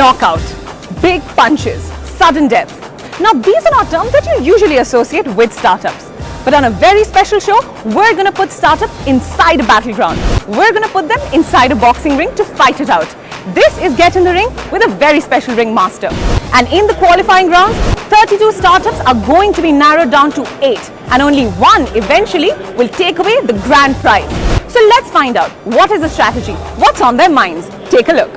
knockout, big punches, sudden death. Now these are not terms that you usually associate with startups. But on a very special show, we're going to put startups inside a battleground. We're going to put them inside a boxing ring to fight it out. This is Get in the Ring with a very special ring master. And in the qualifying rounds, 32 startups are going to be narrowed down to 8. And only one eventually will take away the grand prize. So let's find out what is the strategy, what's on their minds. Take a look.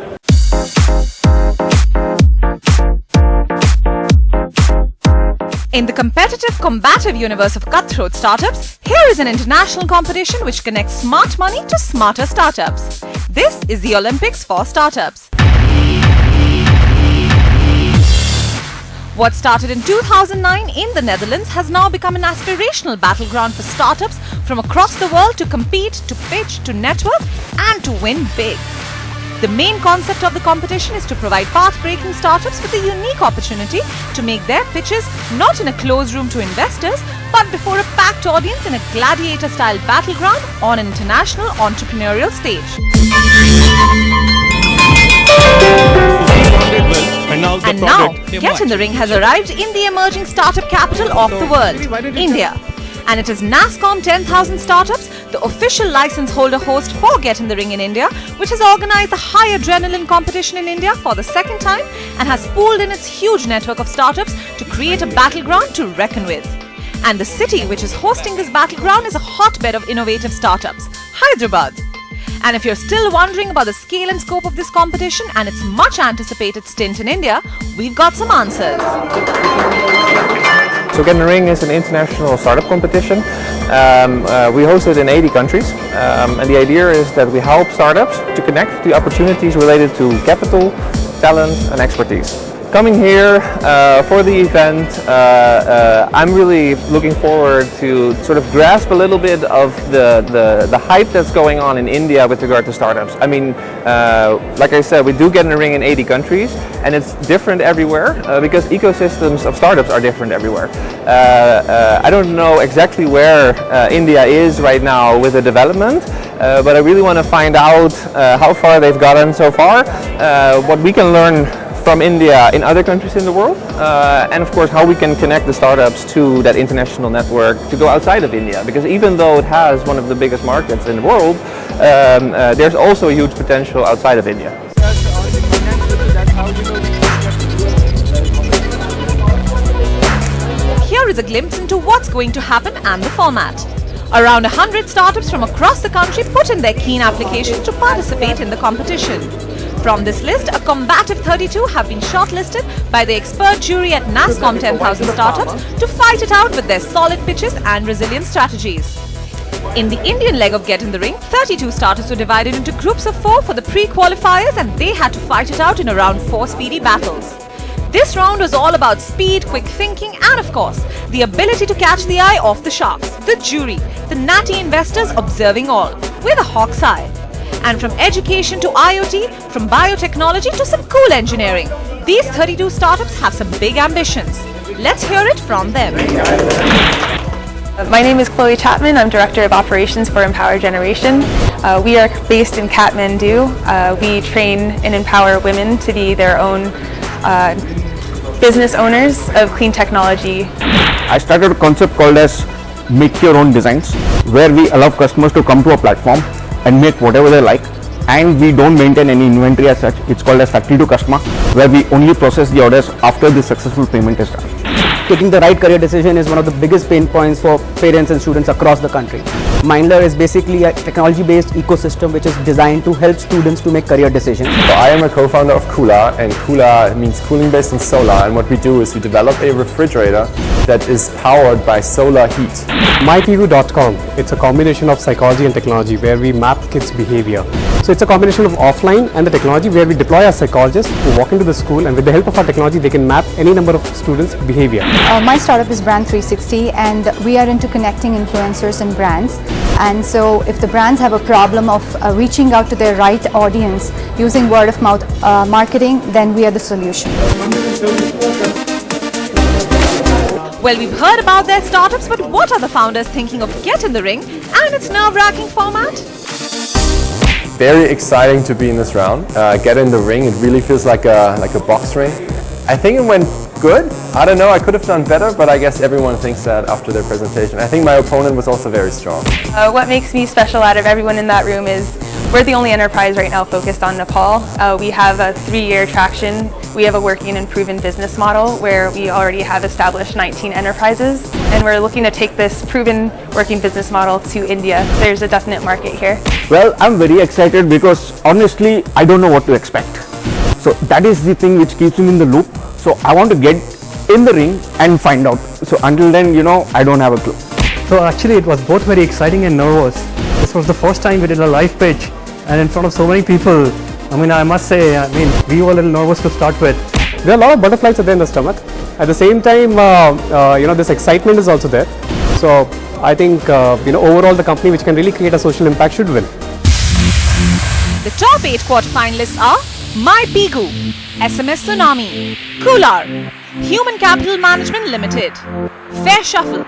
In the competitive, combative universe of cutthroat startups, here is an international competition which connects smart money to smarter startups. This is the Olympics for startups. What started in 2009 in the Netherlands has now become an aspirational battleground for startups from across the world to compete, to pitch, to network and to win big. The main concept of the competition is to provide path-breaking startups with a unique opportunity to make their pitches not in a closed room to investors, but before a packed audience in a gladiator-style battleground on an international entrepreneurial stage. And now, Get in the Ring has arrived in the emerging startup capital of the world, India. And it is NASSCOM 10,000 Startups, the official license holder host for Get in the Ring in India, which has organized the high adrenaline competition in India for the second time and has pooled in its huge network of startups to create a battleground to reckon with. And the city which is hosting this battleground is a hotbed of innovative startups, Hyderabad. And if you're still wondering about the scale and scope of this competition and its much anticipated stint in India, we've got some answers. So Get in the Ring is an international startup competition. We host it in 80 countries, and the idea is that we help startups to connect to opportunities related to capital, talent and expertise. Coming here for the event, I'm really looking forward to sort of grasp a little bit of the hype that's going on in India with regard to startups. I mean, like I said, we do Get in the Ring in 80 countries, and it's different everywhere because ecosystems of startups are different everywhere. I don't know exactly where India is right now with the development, but I really want to find out how far they've gotten so far, what we can learn from India in other countries in the world, and of course how we can connect the startups to that international network to go outside of India, because even though it has one of the biggest markets in the world, there's also a huge potential outside of India. Here is a glimpse into what's going to happen and the format. Around 100 startups from across the country put in their keen applications to participate in the competition. From this list, a combative 32 have been shortlisted by the expert jury at NASSCOM 10,000 Startups to fight it out with their solid pitches and resilient strategies. In the Indian leg of Get in the Ring, 32 startups were divided into groups of 4 for the pre-qualifiers, and they had to fight it out in around 4 speedy battles. This round was all about speed, quick thinking and of course, the ability to catch the eye of the sharks, the jury, the natty investors observing all, with a hawk's eye. And from education to IoT, from biotechnology to some cool engineering, these 32 startups have some big ambitions. Let's hear it from them. My name is Chloe Chapman. I'm Director of Operations for Empower Generation. We are based in Kathmandu. We train and empower women to be their own business owners of clean technology. I started a concept called as Make Your Own Designs, where we allow customers to come to a platform and make whatever they like, and we don't maintain any inventory as such. It's called as factory to customer, where we only process the orders after the successful payment is done. Taking the right career decision is one of the biggest pain points for parents and students across the country. Mindler is basically a technology-based ecosystem which is designed to help students to make career decisions. So I am a co-founder of Kula, and Kula means cooling based on solar, and what we do is we develop a refrigerator that is powered by solar heat. MyKivu.com, it's a combination of psychology and technology where we map kids' behavior. So it's a combination of offline and the technology where we deploy our psychologists who walk into the school, and with the help of our technology they can map any number of students' behavior. My startup is Brand 360, and we are into connecting influencers and brands. And so if the brands have a problem of reaching out to their right audience using word of mouth marketing, then we are the solution. Well, we've heard about their startups, but what are the founders thinking of Get in the Ring and its nerve-wracking format? Very exciting to be in this round. Get in the ring, it really feels like a box ring. I think it went good. I don't know, I could have done better, but I guess everyone thinks that after their presentation. I think my opponent was also very strong. What makes me special out of everyone in that room is we're the only enterprise right now focused on Nepal. We have a 3-year traction. We have a working and proven business model where we already have established 19 enterprises, and we're looking to take this proven working business model to India. There's a definite market here. Well, I'm very excited because honestly, I don't know what to expect. So that is the thing which keeps me in the loop. So I want to get in the ring and find out. So until then, I don't have a clue. So actually it was both very exciting and nervous. This was the first time we did a live pitch and in front of so many people. I must say, we were a little nervous to start with. There are a lot of butterflies in the stomach. At the same time, this excitement is also there. So I think, overall the company which can really create a social impact should win. The top 8 quarterfinalists are MyPigu, SMS Tsunami, Kular, Human Capital Management Limited, Fair Shuffle,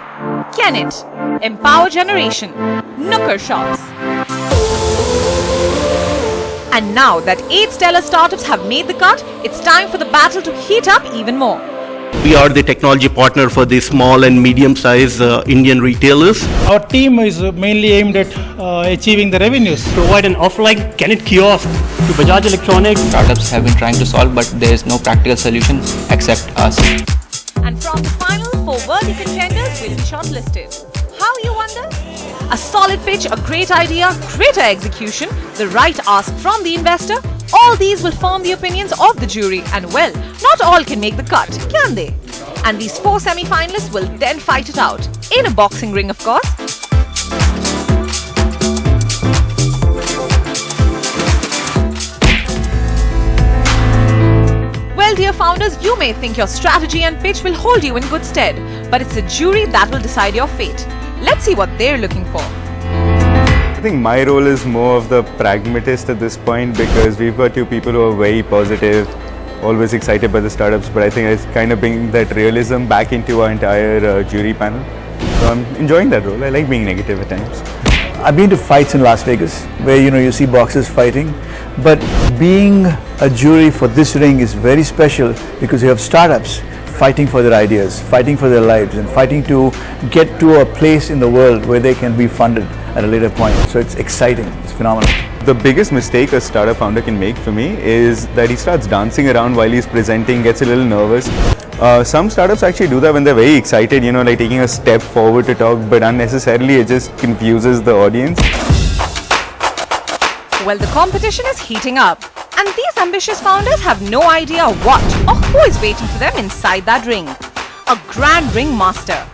Kennet, Empower Generation, Nooker Shops. And now that 8 stellar startups have made the cut, it's time for the battle to heat up even more. We are the technology partner for the small and medium-sized Indian retailers. Our team is mainly aimed at achieving the revenues. Provide an offline Kennet kiosk to Bajaj Electronics. Startups have been trying to solve, but there is no practical solution except us. And from the final, 4 worthy contenders will be shortlisted. How, you wonder? A solid pitch, a great idea, greater execution, the right ask from the investor, all these will form the opinions of the jury, and well, not all can make the cut, can they? And these 4 semi-finalists will then fight it out, in a boxing ring of course. Well, dear founders, you may think your strategy and pitch will hold you in good stead, but it's the jury that will decide your fate. Let's see what they're looking for. I think my role is more of the pragmatist at this point because we've got 2 people who are very positive, always excited by the startups, but I think it's kind of bringing that realism back into our entire jury panel. So I'm enjoying that role. I like being negative at times. I've been to fights in Las Vegas where you see boxers fighting, but being a jury for this ring is very special because you have startups fighting for their ideas, fighting for their lives, and fighting to get to a place in the world where they can be funded at a later point. So it's exciting, it's phenomenal. The biggest mistake a startup founder can make for me is that he starts dancing around while he's presenting, gets a little nervous. Some startups actually do that when they're very excited, like taking a step forward to talk, but unnecessarily it just confuses the audience. Well, the competition is heating up, and these ambitious founders have no idea what or who is waiting for them inside that ring. A grand ring master.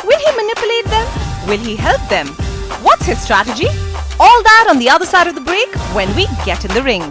Will he manipulate them? Will he help them? What's his strategy? All that on the other side of the break when we get in the ring.